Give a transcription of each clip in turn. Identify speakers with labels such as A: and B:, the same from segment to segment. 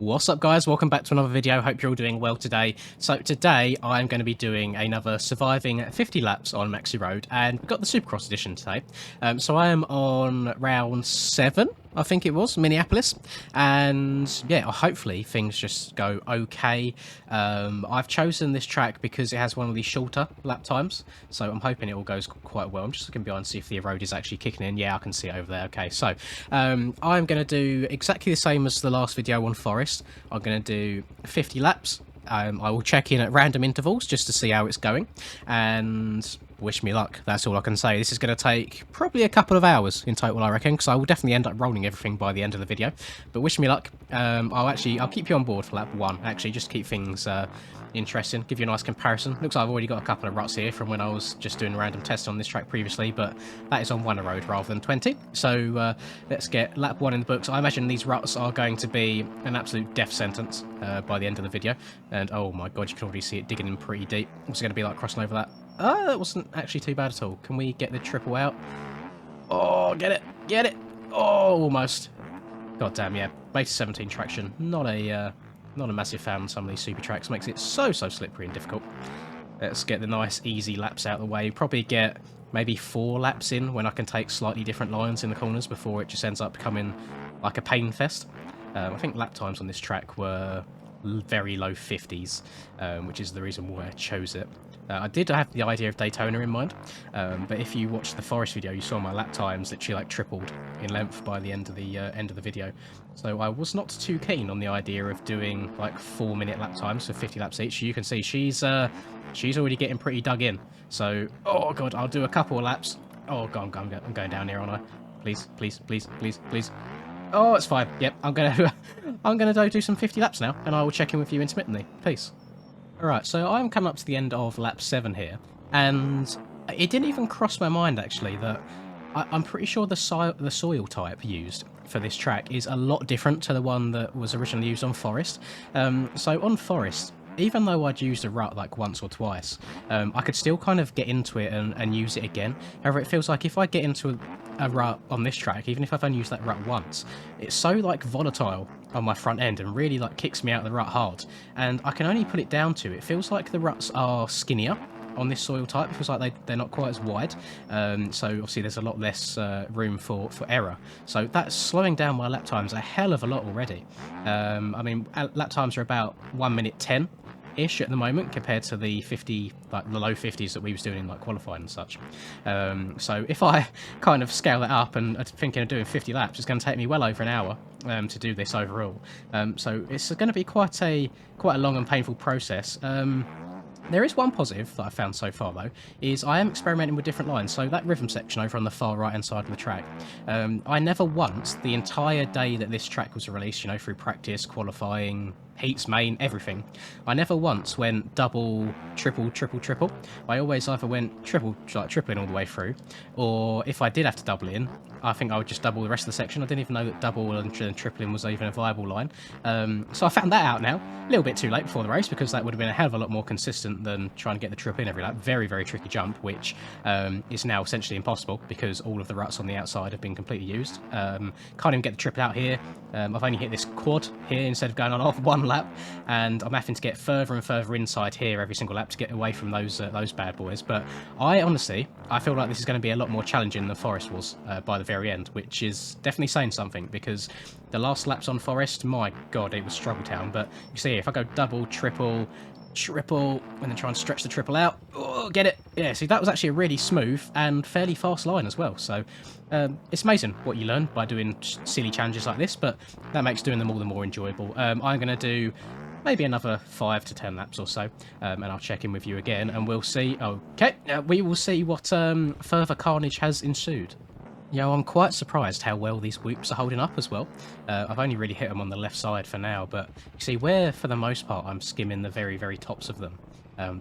A: What's up, guys? Welcome back to another video. Hope you're all doing well today. So today I'm going to be doing another surviving 50 laps on Maxi Road, and we've got the Supercross edition today. So I am on round 7, I think it was, Minneapolis, and yeah, hopefully things just go okay. I've chosen this track because it has one of the shorter lap times, so I'm hoping it all goes quite well. I'm just looking behind to see if the ERODE is actually kicking in. Yeah, I can see it over there. Okay, so I'm going to do exactly the same as the last video on Forest. I'm going to do 50 laps. I will check in at random intervals just to see how it's going, and wish me luck. That's all I can say. This is going to take probably a couple of hours in total, I reckon, because I will definitely end up rolling everything by the end of the video. But wish me luck. I'll keep you on board for lap 1, actually, just to keep things interesting, give you a nice comparison. Looks like I've already got a couple of ruts here from when I was just doing a random test on this track previously, but that is on 1 road rather than 20. So let's get lap 1 in the books. I imagine these ruts are going to be an absolute death sentence by the end of the video. And oh my god, you can already see it digging in pretty deep. What's it going to be like crossing over that? Oh, that wasn't actually too bad at all. Can we get the triple out? Oh, get it, get it. Oh, almost. God damn, yeah. Base 17 traction. Not a massive fan on some of these super tracks. Makes it so slippery and difficult. Let's get the nice, easy laps out of the way. Probably get maybe 4 laps in when I can take slightly different lines in the corners before it just ends up becoming like a pain fest. I think lap times on this track were very low 50s, which is the reason why I chose it. I did have the idea of Daytona in mind, but if you watched the Forest video, you saw my lap times literally like tripled in length by the end of the video. So I was not too keen on the idea of doing like 4-minute lap times for 50 laps each. You can see she's already getting pretty dug in. So oh god, I'll do a couple of laps. Oh god, I'm going down here, aren't I? Please, please, please, please, please. Oh, it's fine. Yep, I'm gonna do some 50 laps now, and I will check in with you intermittently. Peace. Alright, so I'm coming up to the end of lap 7 here, and it didn't even cross my mind actually that I'm pretty sure the soil type used for this track is a lot different to the one that was originally used on Forest. So on Forest, even though I'd used a rut like once or twice, I could still kind of get into it and use it again. However, it feels like if I get into a rut on this track, even if I've only used that rut once, it's so like volatile on my front end and really like kicks me out of the rut hard. And I can only put it down to, it feels like the ruts are skinnier on this soil type. It feels like they're not quite as wide, so obviously there's a lot less room for error, so that's slowing down my lap times a hell of a lot already. I mean, lap times are about 1 minute 10 ish at the moment compared to the 50, like the low 50s that we was doing in like qualifying and such. So if I kind of scale that up and thinking of doing 50 laps, it's going to take me well over an hour to do this overall. So it's going to be quite a long and painful process. There is one positive that I've found so far, though, is I am experimenting with different lines. So that rhythm section over on the far right-hand side of the track, I never once, the entire day that this track was released, you know, through practice, qualifying, heats, main, everything, I never once went double, triple. I always either went triple, like tripling all the way through, or if I did have to double in, I think I would just double the rest of the section. I didn't even know that double and tripling was even a viable line. So I found that out now, a little bit too late before the race, because that would have been a hell of a lot more consistent than trying to get the trip in every lap. Very tricky jump, which is now essentially impossible because all of the ruts on the outside have been completely used. Can't even get the triple out here. I've only hit this quad here instead of going on off 1 lap, and I'm having to get further and further inside here every single lap to get away from those bad boys. But I feel like this is going to be a lot more challenging than Forest was by the very end, which is definitely saying something, because the last laps on Forest, my god, it was struggle town. But you see, if I go double, triple, and then try and stretch the triple out, oh, get it. Yeah, see, that was actually a really smooth and fairly fast line as well. So it's amazing what you learn by doing silly challenges like this, but that makes doing them all the more enjoyable. I'm going to do maybe another 5 to 10 laps or so, and I'll check in with you again, and we'll see. Okay, we will see what further carnage has ensued. Yeah, I'm quite surprised how well these whoops are holding up as well. I've only really hit them on the left side for now, but you see where, for the most part, I'm skimming the very tops of them.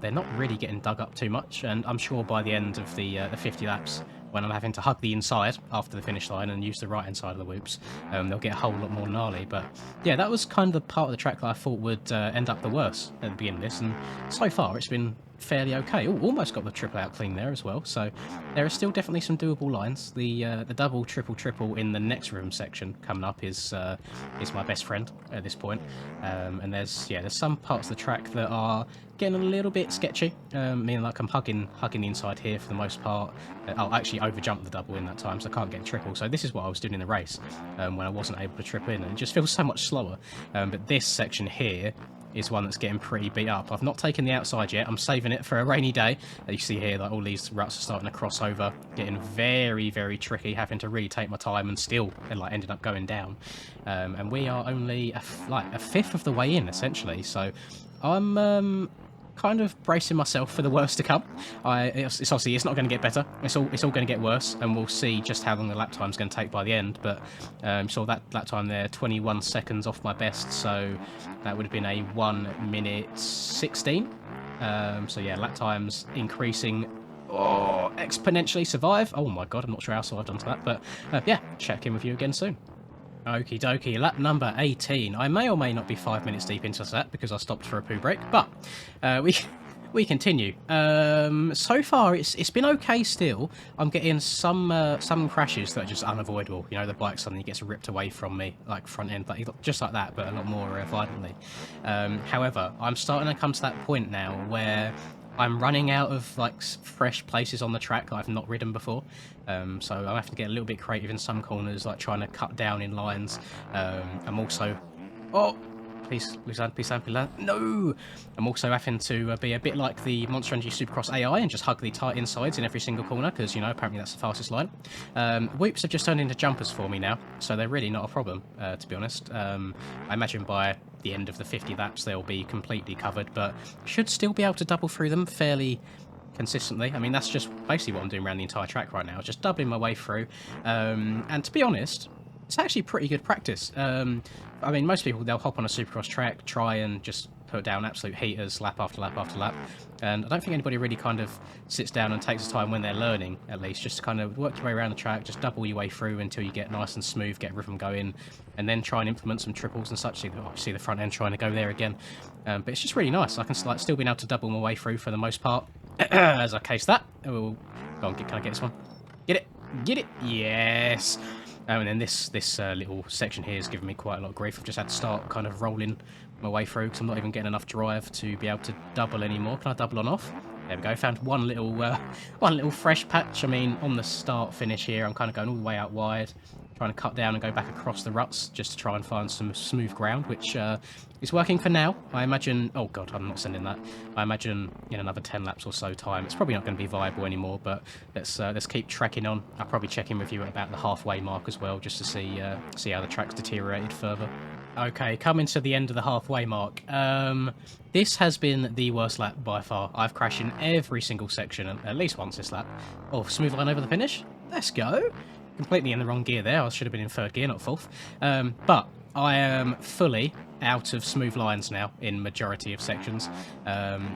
A: They're not really getting dug up too much, and I'm sure by the end of the 50 laps, when I'm having to hug the inside after the finish line and use the right-hand side of the whoops, they'll get a whole lot more gnarly. But yeah, that was kind of the part of the track that I thought would end up the worst at the beginning of this, and so far it's been fairly okay. Ooh, almost got the triple out clean there as well. So there are still definitely some doable lines. The double, triple, triple in the next room section coming up is my best friend at this point. And there's some parts of the track that are getting a little bit sketchy. Meaning like I'm hugging the inside here for the most part. I'll actually overjump the double in that time, so I can't get triple. So this is what I was doing in the race when I wasn't able to triple in, and it just feels so much slower. But this section here is one that's getting pretty beat up. I've not taken the outside yet. I'm saving it for a rainy day. You see here, like all these ruts are starting to cross over, getting very, very tricky, having to really take my time and still like ended up going down. And we are only a fifth of the way in, essentially. So I'm kind of bracing myself for the worst to come. It's obviously it's not going to get better. It's all going to get worse, and we'll see just how long the lap time's going to take by the end. But saw that lap time there, 21 seconds off my best, so that would have been a 1 minute 16. So yeah, lap times increasing. Oh, exponentially survive. Oh my god, I'm not sure how I've done to that, but yeah, check in with you again soon. Okie dokie, lap number 18. I may or may not be 5 minutes deep into that because I stopped for a poo break, but we continue. So far, it's been okay still. I'm getting some crashes that are just unavoidable. You know, the bike suddenly gets ripped away from me, like front end, just like that, but a lot more violently. However, I'm starting to come to that point now where I'm running out of like fresh places on the track that I've not ridden before, so I'm having to get a little bit creative in some corners, like trying to cut down in lines. I'm also, please land, please land, please land. No! I'm also having to be a bit like the Monster Energy Supercross AI and just hug the tight insides in every single corner, because, you know, apparently that's the fastest line. Whoops have just turned into jumpers for me now, so they're really not a problem, to be honest. I imagine by the end of the 50 laps they'll be completely covered, but should still be able to double through them fairly consistently. I mean, that's just basically what I'm doing around the entire track right now, just doubling my way through. And to be honest, it's actually pretty good practice. I mean, most people, they'll hop on a Supercross track, try and just put down absolute heaters lap after lap after lap, and I don't think anybody really kind of sits down and takes the time when they're learning, at least, just to kind of work your way around the track, just double your way through until you get nice and smooth, get rhythm going, and then try and implement some triples and such. You see the front end trying to go there again, but it's just really nice. I can like still being able to double my way through for the most part. As I case that, we'll go on, can I get this one? Get it, yes. And then this little section here has given me quite a lot of grief. I've just had to start kind of rolling my way through because I'm not even getting enough drive to be able to double anymore. Can I double on off? There we go. Found one little fresh patch. I mean, on the start finish here, I'm kind of going all the way out wide, trying to cut down and go back across the ruts just to try and find some smooth ground, which is working for now. I imagine... Oh, God, I'm not sending that. I imagine in another 10 laps or so time, it's probably not going to be viable anymore, but let's keep trekking on. I'll probably check in with you at about the halfway mark as well, just to see how the track's deteriorated further. Okay, coming to the end of the halfway mark. This has been the worst lap by far. I've crashed in every single section at least once this lap. Oh, smooth line over the finish. Let's go. Completely in the wrong gear there. I should have been in third gear, not fourth. But I am fully out of smooth lines now in majority of sections.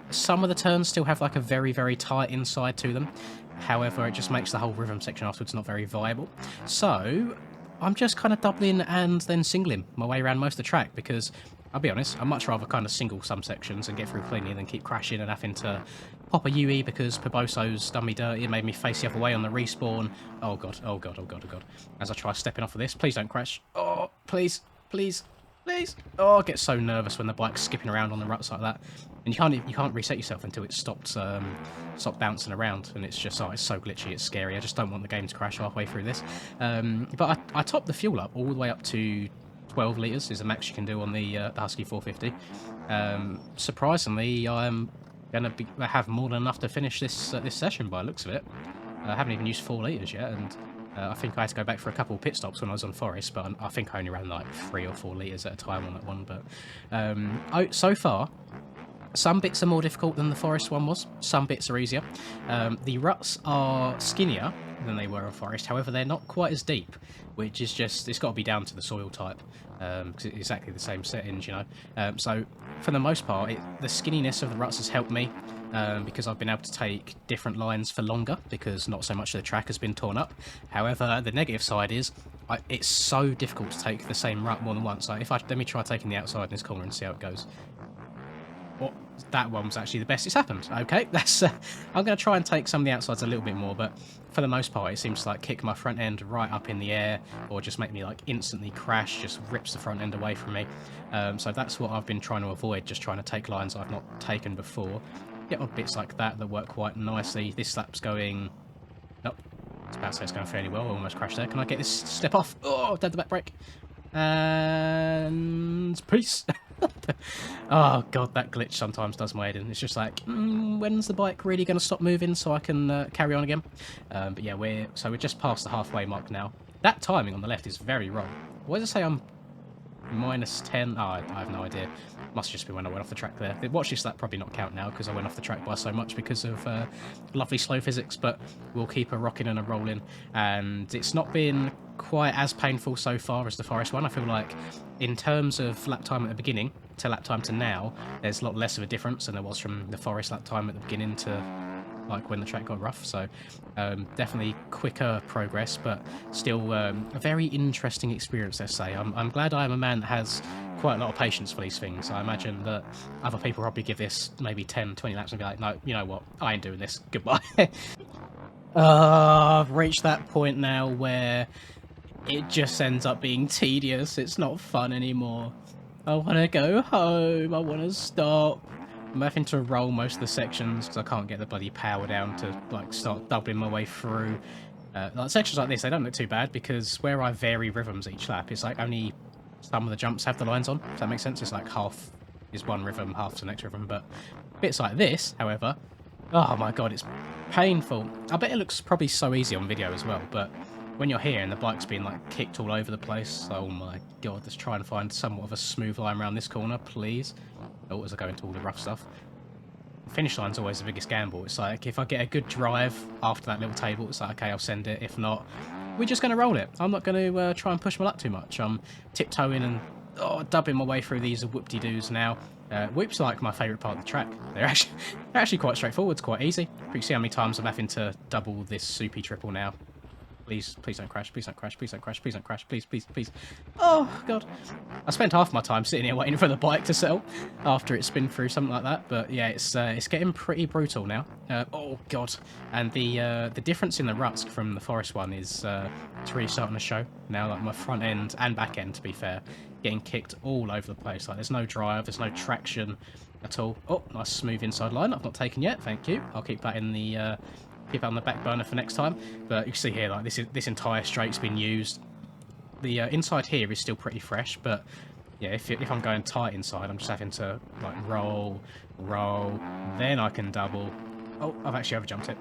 A: Some of the turns still have like a very, very tight inside to them. However, it just makes the whole rhythm section afterwards not very viable. So I'm just kind of doubling and then singling my way around most of the track, because I'll be honest, I'd much rather kind of single some sections and get through cleanly than keep crashing and having to pop a UE because Poboso's done me dirty and made me face the other way on the respawn. Oh god, oh god, oh god, oh god. As I try stepping off of this, please don't crash. Oh, please, please, please. Oh, I get so nervous when the bike's skipping around on the ruts like that. And you can't reset yourself until it stopped bouncing around, and it's just, it's so glitchy, it's scary. I just don't want the game to crash halfway through this. But I topped the fuel up all the way up to 12 litres is the max you can do on the Husky 450. Surprisingly, I'm going to have more than enough to finish this session by the looks of it. I haven't even used 4 litres yet, and I think I had to go back for a couple of pit stops when I was on Forest, but I think I only ran like 3 or 4 litres at a time on that one. But so far, some bits are more difficult than the Forest one was. Some bits are easier. The ruts are skinnier than they were on Forest. However, they're not quite as deep, which is just, it's got to be down to the soil type, because it's exactly the same settings, you know. So for the most part, the skinniness of the ruts has helped me, because I've been able to take different lines for longer, because not so much of the track has been torn up. However, the negative side is it's so difficult to take the same rut more than once. Like let me try taking the outside in this corner and see how it goes. Oh, that one was actually the best it's happened. Okay, that's. I'm going to try and take some of the outsides a little bit more, but for the most part, it seems to like kick my front end right up in the air, or just make me like instantly crash. Just rips the front end away from me. So that's what I've been trying to avoid. Just trying to take lines I've not taken before. Get odd bits like that that work quite nicely. This lap's going. Nope. I was about to say it's going fairly well. I almost crashed there. Can I get this step off? Oh, dead the back brake. And peace. Oh god, that glitch sometimes does my head in. It's just like, when's the bike really going to stop moving so I can carry on again? But yeah, we're just past the halfway mark now. That timing on the left is very wrong. Why does it say I'm -10? Oh, I have no idea. Must just be when I went off the track there. Watch this lap probably not count now because I went off the track by so much because of lovely slow physics, but we'll keep a rocking and a rolling. And it's not been quite as painful so far as the forest one. I feel like in terms of lap time at the beginning to lap time to now, there's a lot less of a difference than there was from the forest lap time at the beginning to like when the track got rough. So definitely quicker progress, but still a very interesting experience, let's say. I'm glad I am a man that has quite a lot of patience for these things. I imagine that other people probably give this maybe 10, 20 laps and be like, no, you know what, I ain't doing this, goodbye. I've reached that point now where it just ends up being tedious. It's not fun anymore. I want to go home. I want to stop. I'm having to roll most of the sections because I can't get the bloody power down to like start doubling my way through. Like sections like this, they don't look too bad because where I vary rhythms each lap, it's like only some of the jumps have the lines on. If that makes sense, it's like half is one rhythm, half's the next rhythm. But bits like this, however, oh my god, it's painful. I bet it looks probably so easy on video as well, but when you're here and the bike's being like kicked all over the place, oh my god, let's try and find somewhat of a smooth line around this corner, please. Oh, as I go into all the rough stuff. The finish line's always the biggest gamble. It's like, if I get a good drive after that little table, it's like, okay, I'll send it. If not, we're just going to roll it. I'm not going to try and push my luck too much. I'm tiptoeing and dubbing my way through these whoop-de-doos now. Whoops are like my favourite part of the track. They're actually quite straightforward, it's quite easy. You can see how many times I'm having to double this soupy triple now. Please, please don't crash, please don't crash, please don't crash, please don't crash, please, please, please. Oh, God. I spent half my time sitting here waiting for the bike to settle after it's been through something like that. But yeah, it's getting pretty brutal now. Oh, God. And the difference in the ruts from the forest one is it's really starting to show now. Like my front end and back end, to be fair, getting kicked all over the place. Like there's no drive, there's no traction at all. Oh, nice smooth inside line. I've not taken yet, thank you. I'll keep that in the... keep that on the back burner for next time. But you can see here, like this entire straight's been used. The inside here is still pretty fresh, but yeah, if I'm going tight inside, I'm just having to like roll, then I can double. Oh, I've actually overjumped it.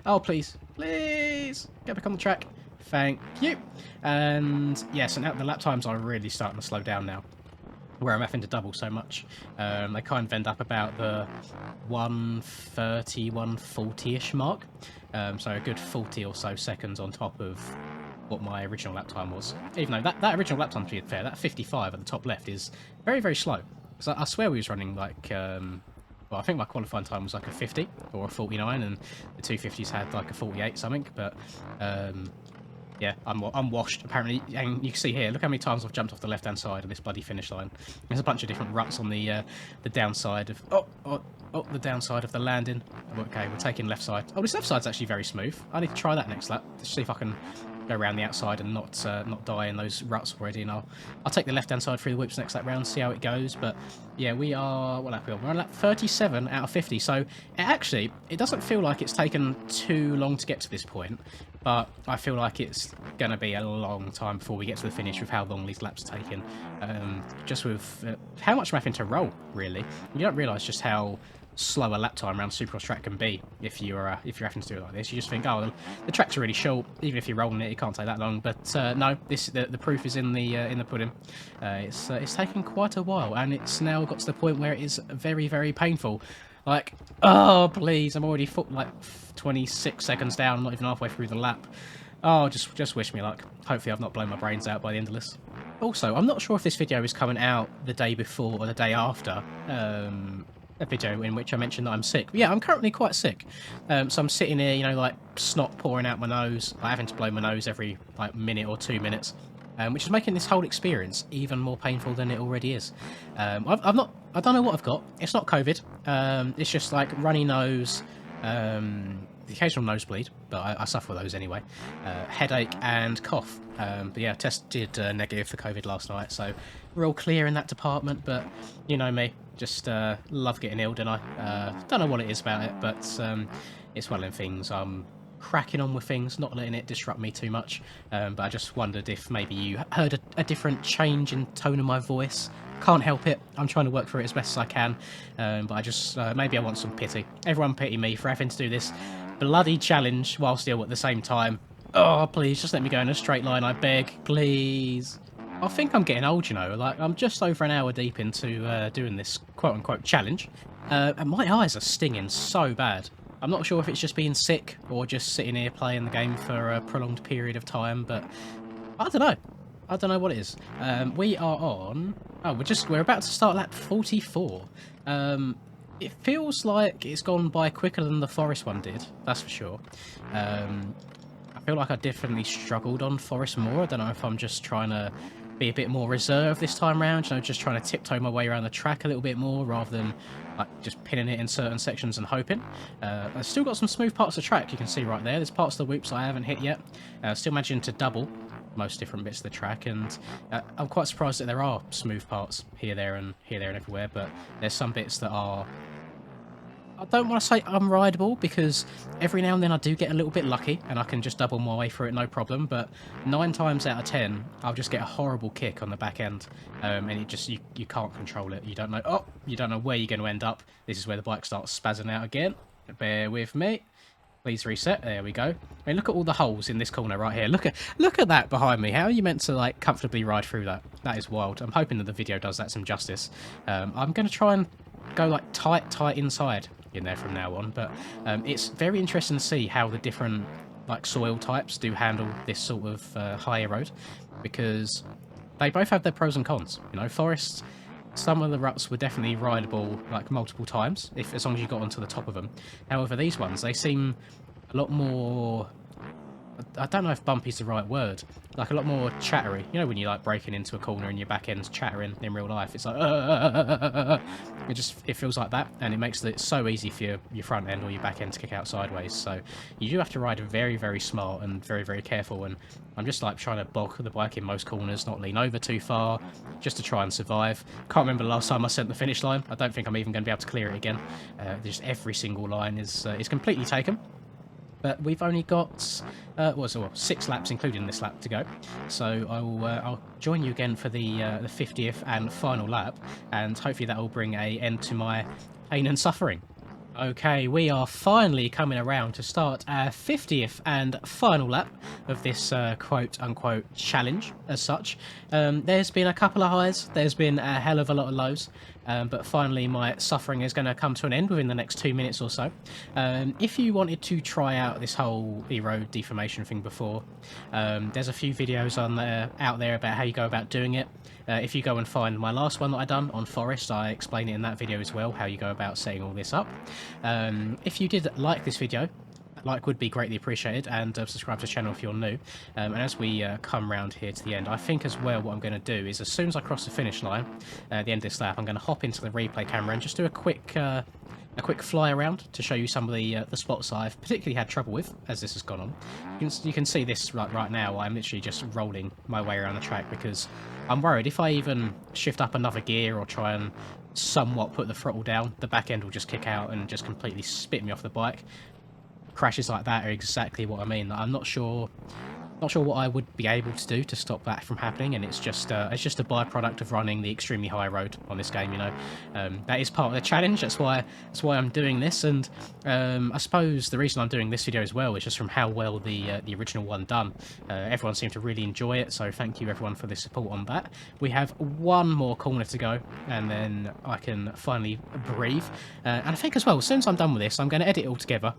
A: Oh, please, please get back on the track. Thank you. And yeah, so now the lap times are really starting to slow down now, where I'm having to double so much. They kind of end up about the 130, 140-ish mark. So a good 40 or so seconds on top of what my original lap time was. Even though that original lap time, to be fair, that 55 at the top left is very, very slow. So I swear we was running like, well, I think my qualifying time was like a 50 or a 49, and the 250s had like a 48 something, but... yeah, I'm washed, apparently, and you can see here, look how many times I've jumped off the left-hand side of this bloody finish line. There's a bunch of different ruts on the downside of... the downside of the landing. Okay, we're taking left side. Oh, this left side's actually very smooth. I need to try that next lap, to see if I can go around the outside and not die in those ruts already, and I'll take the left-hand side through the whoops next lap round, see how it goes. But yeah, we are... what lap are we on? We're on lap 37 out of 50, so it doesn't feel like it's taken too long to get to this point, but I feel like it's going to be a long time before we get to the finish with how long these laps are taking. Just with how much I'm having to roll, really. You don't realise just how slow a lap time around Supercross track can be if you're having to do it like this. You just think, oh, the track's really short. Even if you're rolling it, it can't take that long. But no, the proof is in the pudding. It's taken quite a while, and it's now got to the point where it is very, very painful. Like, oh please, I'm already like 26 seconds down. I'm not even halfway through the lap. Oh, just wish me luck. Hopefully I've not blown my brains out by the end of this. Also, I'm not sure if this video is coming out the day before or the day after a video in which I mentioned that I'm sick. But yeah, I'm currently quite sick. So I'm sitting here, you know, like snot pouring out my nose. I'm having to blow my nose every like minute or 2 minutes. which is making this whole experience even more painful than it already is. I don't know what I've got. It's not COVID. It's just like runny nose, the occasional nosebleed, but I suffer with those anyway. Headache and cough. But yeah, tested negative for COVID last night, so we're all clear in that department. But you know me, just love getting ill, don't I? Don't know what it is about it, but it's one of them things. I'm cracking on with things, not letting it disrupt me too much. But I just wondered if maybe you heard a different change in tone of my voice. Can't help it. I'm trying to work through it as best as I can. But I just, maybe I want some pity. Everyone pity me for having to do this bloody challenge while still at the same time. Oh, please, just let me go in a straight line, I beg. Please. I think I'm getting old, you know. Like, I'm just over an hour deep into doing this quote-unquote challenge. And my eyes are stinging so bad. I'm not sure if it's just being sick or just sitting here playing the game for a prolonged period of time, but I don't know. I don't know what it is. We are on... Oh, we're about to start lap 44. It feels like it's gone by quicker than the Forest one did, that's for sure. I feel like I definitely struggled on Forest more. I don't know if I'm just trying to be a bit more reserved this time round, you know, just trying to tiptoe my way around the track a little bit more rather than like just pinning it in certain sections and hoping. I've still got some smooth parts of the track, you can see right there. There's parts of the whoops I haven't hit yet. Still managing to double most different bits of the track, and I'm quite surprised that there are smooth parts here, there, and everywhere, but there's some bits that are... I don't want to say unrideable, because every now and then I do get a little bit lucky and I can just double my way through it no problem, but 9 times out of 10 I'll just get a horrible kick on the back end, and it just you can't control it. You don't know where you're going to end up. This is where the bike starts spazzing out again. Bear with me. Please reset. There we go. I mean, look at all the holes in this corner right here. Look at that behind me. How are you meant to like comfortably ride through that? That is wild. I'm hoping that the video does that some justice. I'm going to try and go like tight inside in there from now on, but it's very interesting to see how the different like soil types do handle this sort of high erode, because they both have their pros and cons. You know, forests, some of the ruts were definitely rideable like multiple times, as long as you got onto the top of them. However, these ones, they seem a lot more... I don't know if bumpy's the right word. Like a lot more chattery. You know when you're like breaking into a corner and your back end's chattering in real life. It's like it feels like that, and it makes it so easy for your front end or your back end to kick out sideways. So you do have to ride very, very smart and very, very careful. And I'm just like trying to bog the bike in most corners, not lean over too far, just to try and survive. Can't remember the last time I sent the finish line. I don't think I'm even going to be able to clear it again. Just every single line is completely taken. But we've only got 6 laps, including this lap, to go. So I'll join you again for the 50th and final lap, and hopefully that will bring an end to my pain and suffering. Okay, we are finally coming around to start our 50th and final lap of this quote-unquote challenge as such. There's been a couple of highs, there's been a hell of a lot of lows, but finally my suffering is going to come to an end within the next 2 minutes or so. If you wanted to try out this whole ERODE deformation thing before, there's a few videos out there about how you go about doing it. If you go and find my last one that I done on Forest, I explain it in that video as well, how you go about setting all this up. If you did like this video, like would be greatly appreciated, and subscribe to the channel if you're new. And as we come round here to the end, I think as well what I'm going to do is, as soon as I cross the finish line at the end of this lap, I'm going to hop into the replay camera and just do a quick fly around to show you some of the spots I've particularly had trouble with as this has gone on. You can see this right now. I'm literally just rolling my way around the track because I'm worried if I even shift up another gear or try and somewhat put the throttle down, the back end will just kick out and just completely spit me off the bike. Crashes like that are exactly what I mean. I'm not sure what I would be able to do to stop that from happening, and it's just a byproduct of running the extremely high road on this game. You know, that is part of the challenge. That's why I'm doing this, and I suppose the reason I'm doing this video as well is just from how well the original one done. Everyone seemed to really enjoy it, so thank you everyone for the support on that. We have one more corner to go, and then I can finally breathe. And I think as well, as soon as I'm done with this, I'm going to edit it all together,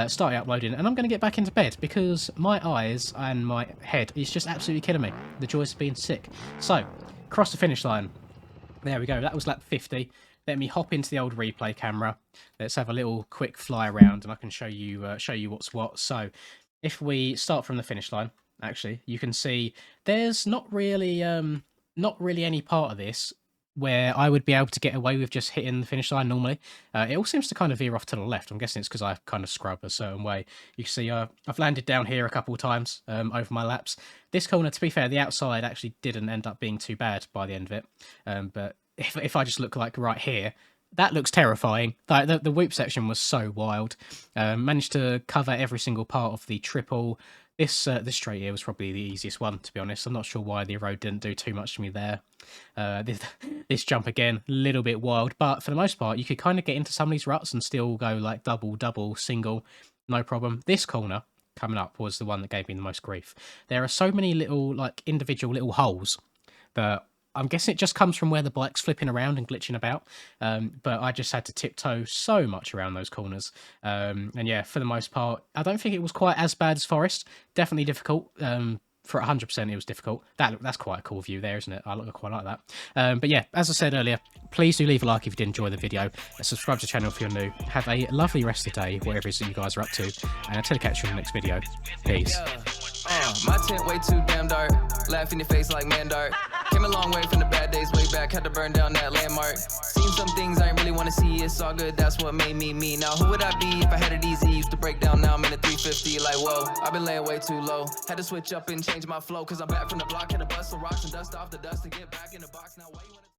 A: start uploading, and I'm going to get back into bed because my eyes and my head is just absolutely killing me. The joys of being sick. So, cross the finish line. There we go. That was lap 50. Let me hop into the old replay camera. Let's have a little quick fly around, and I can show you what's what. So, if we start from the finish line, actually. You can see there's not really any part of this where I would be able to get away with just hitting the finish line normally. It all seems to kind of veer off to the left. I'm guessing it's because I kind of scrub a certain way. You can see I've landed down here a couple of times over my laps. This corner, to be fair, the outside actually didn't end up being too bad by the end of it. But if I just look like right here, that looks terrifying. Like the whoop section was so wild. Managed to cover every single part of the triple. This straight here was probably the easiest one, to be honest. I'm not sure why the road didn't do too much to me there. This jump again, a little bit wild, but for the most part, you could kind of get into some of these ruts and still go like double, double, single, no problem. This corner coming up was the one that gave me the most grief. There are so many little, like, individual little holes that I'm guessing it just comes from where the bike's flipping around and glitching about. But I just had to tiptoe so much around those corners. And yeah, for the most part, I don't think it was quite as bad as Forest. Definitely difficult. For 100% it was difficult. That's quite a cool view there, isn't it? I quite like that. But yeah, as I said earlier, please do leave a like if you did enjoy the video. Subscribe to the channel if you're new. Have a lovely rest of the day, whatever it is that you guys are up to. And until I catch you in the next video, peace.
B: My tent way too damn dark. Laugh in your face like man dark. Came a long way from the bad days way back. Had to burn down that landmark. Seen some things I ain't really want to see. It's all good, that's what made me me. Now who would I be if I had it easy? Used to break down, now I'm in a 350. Like whoa, I've been laying way too low. Had to switch up and change my flow. Cause I'm back from the block. Had to bust some rocks and dust off the dust to get back in the box. Now why you wanna